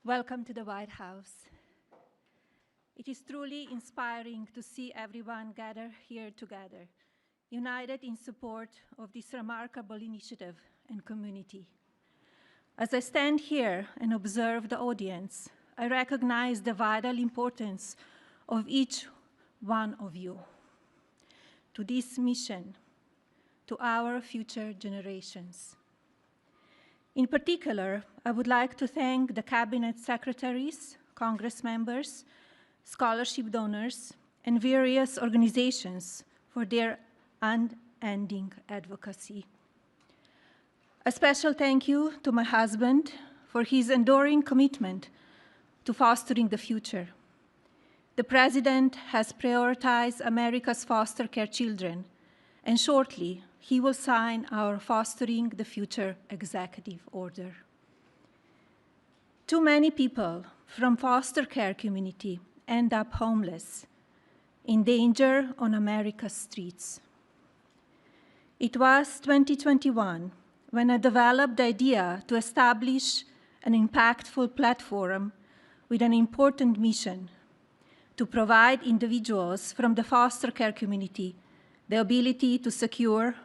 Welcome to the White House. It is truly inspiring to see everyone gather here together, united in support of this remarkable initiative and community. As I stand here and observe the audience, I recognize the vital importance of each one of you to this mission, to our future generations. In particular, I would like to thank the cabinet secretaries, Congress members, scholarship donors, and various organizations for their unending advocacy. A special thank you to my husband for his enduring commitment to fostering the future. The President has prioritized America's foster care children, and shortly he will sign our Fostering the Future Executive Order. Too many people from foster care community end up homeless, in danger on America's streets. It was 2021 when I developed the idea to establish an impactful platform with an important mission to provide individuals from the foster care community the ability to secure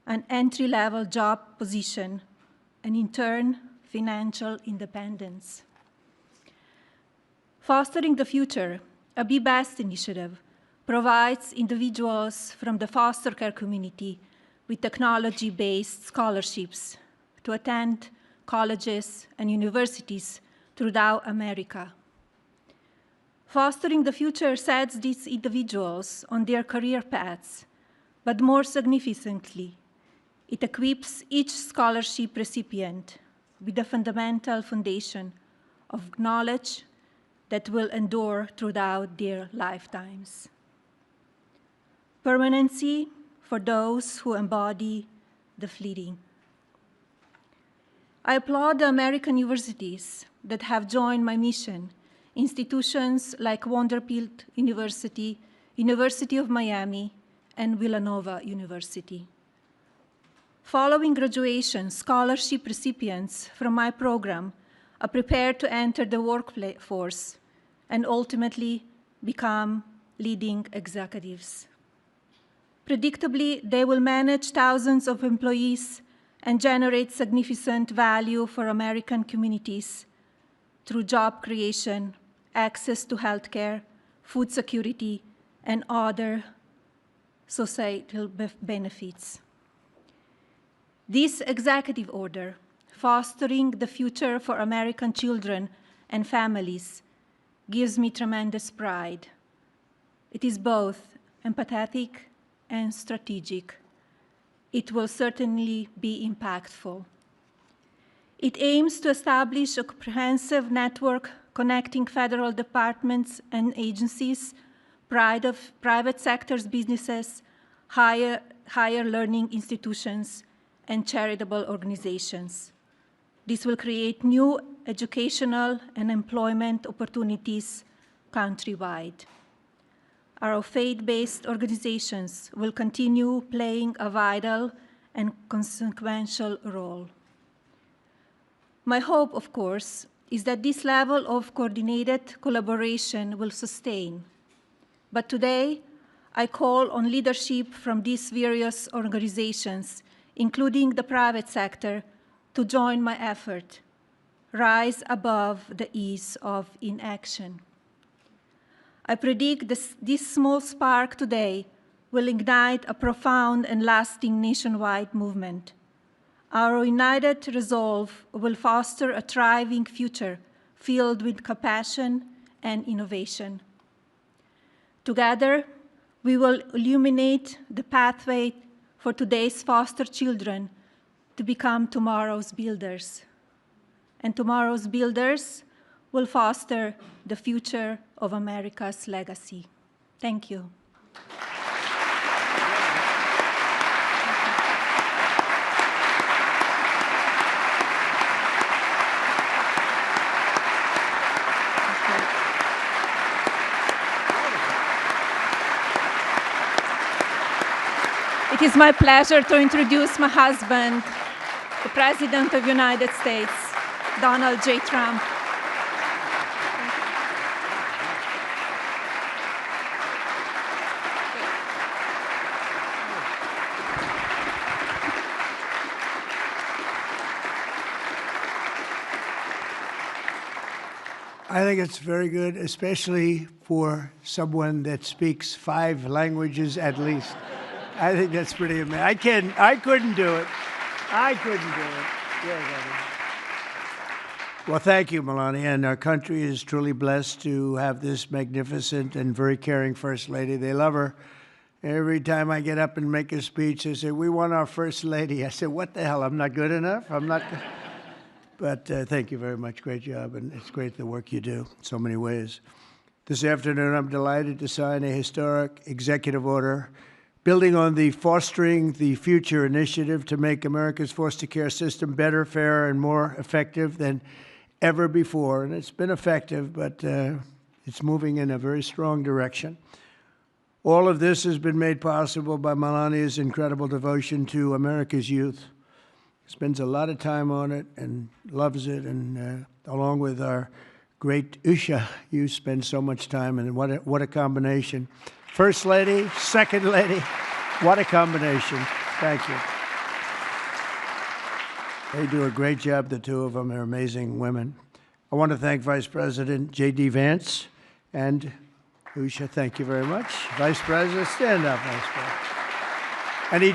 an entry-level job position and, in turn, financial independence. Fostering the Future, a Be Best initiative, provides individuals from the foster care community with technology-based scholarships to attend colleges and universities throughout America. Fostering the Future sets these individuals on their career paths, but more significantly, it equips each scholarship recipient with a fundamental foundation of knowledge that will endure throughout their lifetimes. Permanency for those who embody the fleeting. I applaud the American universities that have joined my mission, institutions like Vanderbilt University, University of Miami, and Villanova University. Following graduation, scholarship recipients from my program are prepared to enter the workforce and ultimately become leading executives. Predictably, they will manage thousands of employees and generate significant value for American communities through job creation, access to healthcare, food security, and other societal benefits. This executive order, Fostering the Future for American Children and Families, gives me tremendous pride. It is both empathetic and strategic. It will certainly be impactful. It aims to establish a comprehensive network connecting federal departments and agencies, private sector's businesses, higher learning institutions, and charitable organizations. This will create new educational and employment opportunities countrywide. Our faith-based organizations will continue playing a vital and consequential role. My hope, of course, is that this level of coordinated collaboration will sustain. But today, I call on leadership from these various organizations, including the private sector, to join my effort, rise above the ease of inaction. I predict this small spark today will ignite a profound and lasting nationwide movement. Our united resolve will foster a thriving future filled with compassion and innovation. Together, we will illuminate the pathway for today's foster children to become tomorrow's builders. And tomorrow's builders will foster the future of America's legacy. Thank you. It is my pleasure to introduce my husband, the President of the United States, Donald J. Trump. I think it's very good, especially for someone that speaks 5 languages at least. I think that's pretty amazing. I couldn't do it. I couldn't do it. Yeah, well, thank you, Melania. And our country is truly blessed to have this magnificent and very caring First Lady. They love her. Every time I get up and make a speech, they say, "We want our First Lady." I said, "What the hell? I'm not good enough? I'm not good." But thank you very much. Great job. And it's great the work you do in so many ways. This afternoon, I'm delighted to sign a historic executive order building on the Fostering the Future initiative to make America's foster care system better, fairer, and more effective than ever before. And it's been effective, but it's moving in a very strong direction. All of this has been made possible by Melania's incredible devotion to America's youth. Spends a lot of time on it and loves it, and along with our great Usha, you spend so much time, and what a combination. First Lady, Second Lady, what a combination. Thank you. They do a great job, the two of them. They're amazing women. I want to thank Vice President J.D. Vance and Usha. Thank you very much. Vice President, stand up, Vice President. And he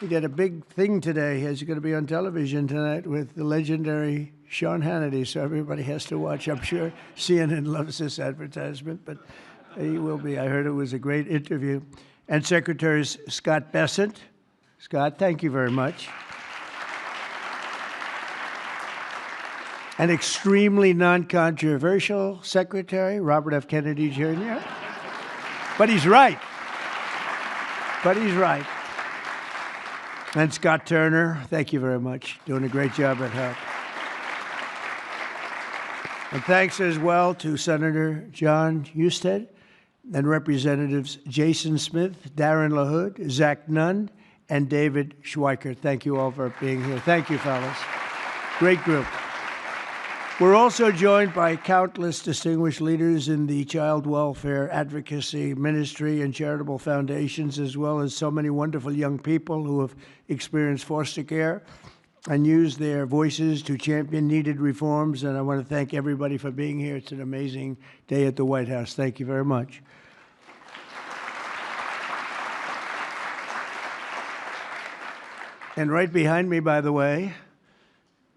did a big thing today. He's going to be on television tonight with the legendary Sean Hannity, so everybody has to watch. I'm sure CNN loves this advertisement, but he will be. I heard it was a great interview. And Secretary Scott Bessent. Scott, thank you very much. An extremely non-controversial secretary, Robert F. Kennedy, Jr. But he's right. But he's right. And Scott Turner, thank you very much. Doing a great job at HUD. And thanks as well to Senator John Husted and Representatives Jason Smith, Darren LaHood, Zach Nunn, and David Schweiker. Thank you all for being here. Thank you, fellas. Great group. We're also joined by countless distinguished leaders in the child welfare advocacy ministry and charitable foundations, as well as so many wonderful young people who have experienced foster care and used their voices to champion needed reforms. And I want to thank everybody for being here. It's an amazing day at the White House. Thank you very much. And right behind me, by the way,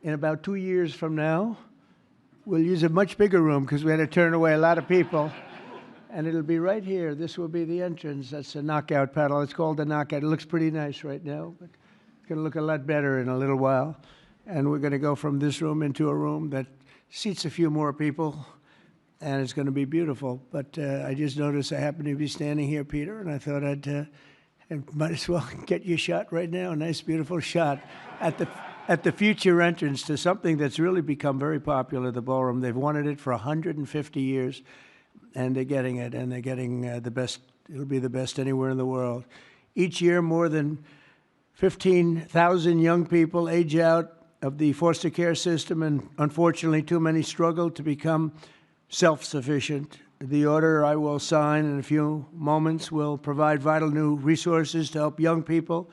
in about 2 years from now, we'll use a much bigger room because we had to turn away a lot of people. And it'll be right here. This will be the entrance. That's a knockout paddle. It's called the knockout. It looks pretty nice right now, but it's going to look a lot better in a little while. And we're going to go from this room into a room that seats a few more people, and it's going to be beautiful. But I just noticed I happen to be standing here, Peter, and I thought I might as well get you a shot right now, a nice, beautiful shot at the future entrance to something that's really become very popular, the ballroom. They've wanted it for 150 years, and they're getting it, and they're getting the best. It'll be the best anywhere in the world. Each year, more than 15,000 young people age out of the foster care system, and unfortunately, too many struggle to become self-sufficient. The order I will sign in a few moments will provide vital new resources to help young people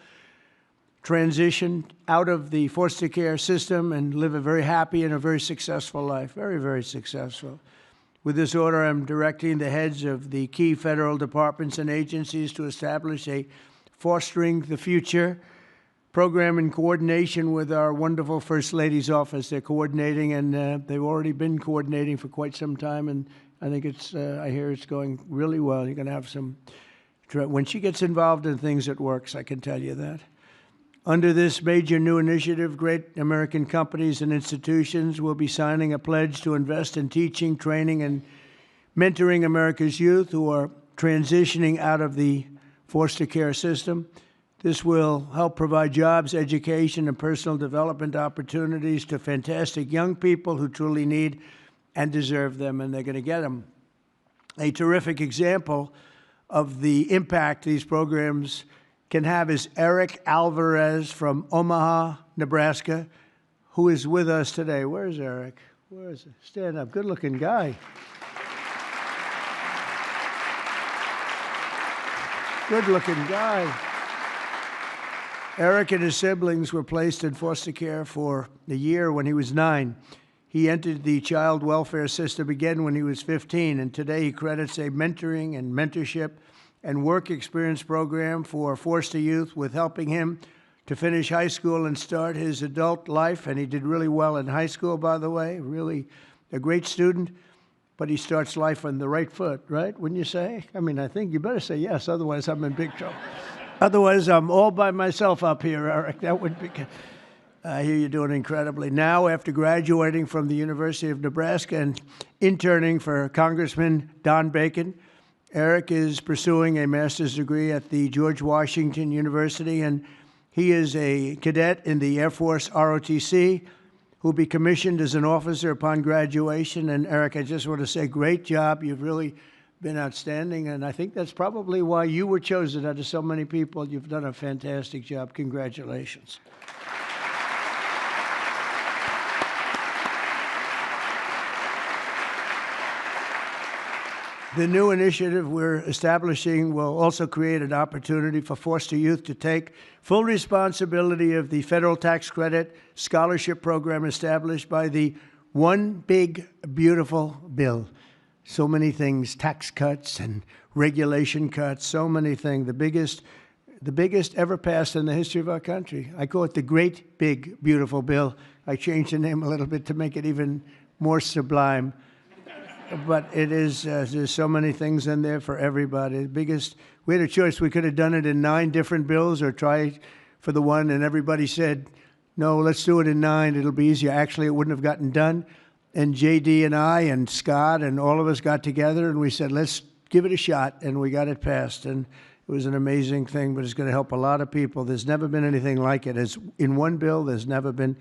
transition out of the foster care system and live a very happy and a very successful life, very, very successful. With this order, I'm directing the heads of the key federal departments and agencies to establish a Fostering the Future program in coordination with our wonderful First Lady's office. They're coordinating, and they've already been coordinating for quite some time, and I think I hear it's going really well. You're going to have some, when she gets involved in things, it works, I can tell you that. Under this major new initiative, great American companies and institutions will be signing a pledge to invest in teaching, training, and mentoring America's youth who are transitioning out of the foster care system. This will help provide jobs, education, and personal development opportunities to fantastic young people who truly need and deserve them, and they're going to get them. A terrific example of the impact these programs can have is Eric Alvarez from Omaha, Nebraska, who is with us today. Where's Eric? Where is he? Stand up. Good-looking guy. Good-looking guy. Eric and his siblings were placed in foster care for a year when he was 9. He entered the child welfare system again when he was 15, and today he credits a mentoring and mentorship and work experience program for foster youth with helping him to finish high school and start his adult life. And he did really well in high school, by the way, really a great student. But he starts life on the right foot, right? Wouldn't you say? I mean, I think you better say yes, otherwise I'm in big trouble. Otherwise, I'm all by myself up here, Eric. That would be... I hear you're doing incredibly. Now, after graduating from the University of Nebraska and interning for Congressman Don Bacon, Eric is pursuing a master's degree at the George Washington University, and he is a cadet in the Air Force ROTC who will be commissioned as an officer upon graduation. And Eric, I just want to say, great job. You've really been outstanding, and I think that's probably why you were chosen out of so many people. You've done a fantastic job. Congratulations. The new initiative we're establishing will also create an opportunity for foster youth to take full responsibility of the federal tax credit scholarship program established by the One Big Beautiful Bill. So many things, tax cuts and regulation cuts, so many things. The biggest ever passed in the history of our country. I call it the Great Big Beautiful Bill. I changed the name a little bit to make it even more sublime. But it is, there's so many things in there for everybody. We had a choice. We could have done it in 9 different bills or try for the one, and everybody said, no, let's do it in 9. It'll be easier. Actually, it wouldn't have gotten done. And J.D. and I and Scott and all of us got together, and we said, let's give it a shot, and we got it passed. And it was an amazing thing, but it's going to help a lot of people. There's never been anything like it. As in one bill, there's never been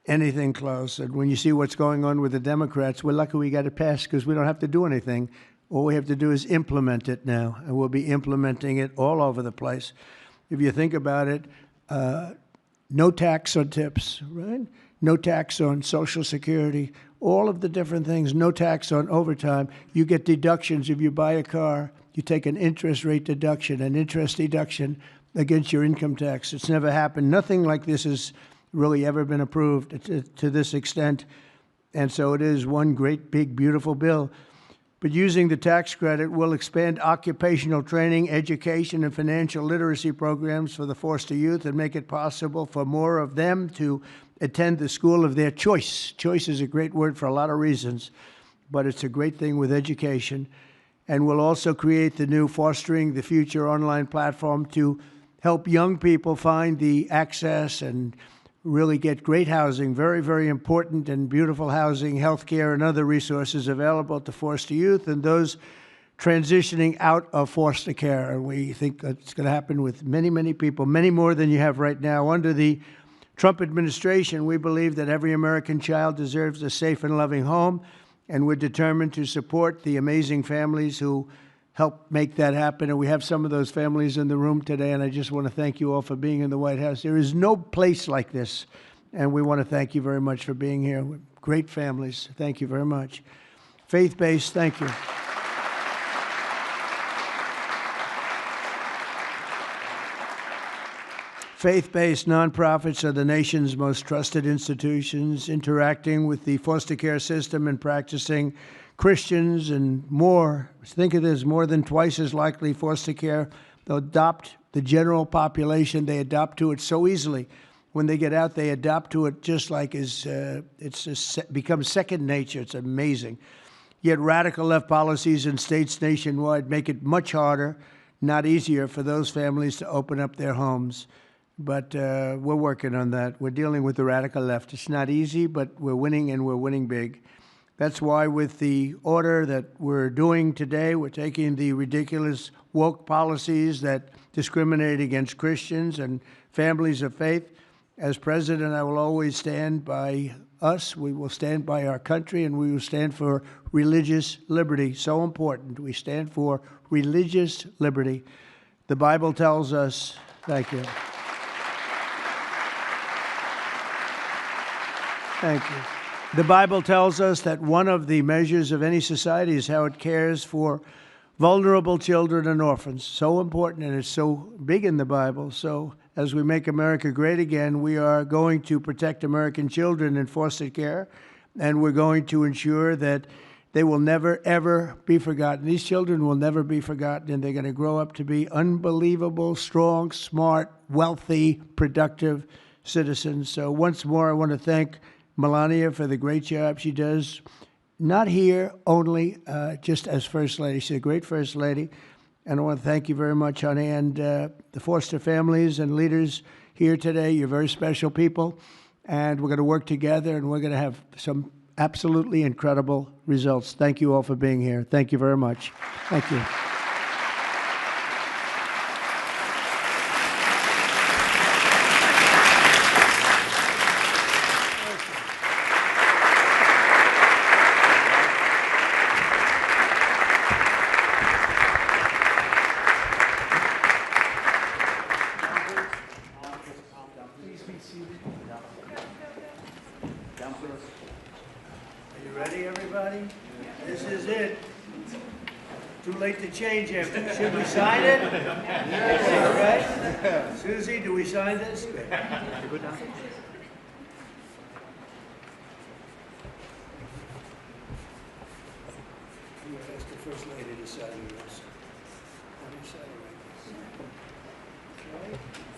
anything close. And when you see what's going on with the Democrats, we're lucky we got it passed because we don't have to do anything. All we have to do is implement it now, and we'll be implementing it all over the place. If you think about it, no tax on tips, right? No tax on Social Security, all of the different things, no tax on overtime. You get deductions if you buy a car. You take an interest rate deduction, an interest deduction against your income tax. It's never happened. Nothing like this has really ever been approved to this extent. And so it is one great, big, beautiful bill. But using the tax credit will expand occupational training, education, and financial literacy programs for the foster youth and make it possible for more of them to attend the school of their choice. Choice is a great word for a lot of reasons, but it's a great thing with education. And we'll also create the new Fostering the Future online platform to help young people find the access and really get great housing, very, very important and beautiful housing, health care, and other resources available to foster youth and those transitioning out of foster care. And we think it's going to happen with many, many people, many more than you have right now. Under the Trump administration, we believe that every American child deserves a safe and loving home, and we're determined to support the amazing families who help make that happen. And we have some of those families in the room today, and I just want to thank you all for being in the White House. There is no place like this, and we want to thank you very much for being here. Great families. Thank you very much. Faith-based, thank you. Faith-based nonprofits are the nation's most trusted institutions, interacting with the foster care system and practicing Christians and more. Think of this, more than twice as likely foster care. They'll adopt the general population. They adopt to it so easily. When they get out, they adopt to it just like it's becomes second nature. It's amazing. Yet radical left policies in states nationwide make it much harder, not easier, for those families to open up their homes. But we're working on that. We're dealing with the radical left. It's not easy, but we're winning, and we're winning big. That's why with the order that we're doing today, we're taking the ridiculous woke policies that discriminate against Christians and families of faith. As president, I will always stand by us. We will stand by our country, and we will stand for religious liberty. So important. We stand for religious liberty. The Bible tells us, thank you. Thank you. The Bible tells us that one of the measures of any society is how it cares for vulnerable children and orphans. So important, and it's so big in the Bible. So as we make America great again, we are going to protect American children in foster care and we're going to ensure that they will never, ever be forgotten. These children will never be forgotten, and they're going to grow up to be unbelievable, strong, smart, wealthy, productive citizens. So once more, I want to thank Melania for the great job she does, not here only just as First Lady. She's a great First Lady. And I want to thank you very much, honey, and the foster families and leaders here today. You're very special people, and we're going to work together, and we're going to have some absolutely incredible results. Thank you all for being here. Thank you very much. Thank you. Are you ready, everybody? This is it. Too late to change after. Should we sign it? All right. Susie, do we sign this? Good. Good now. I'm going to ask the First Lady to sign yours. On your side, right? Okay.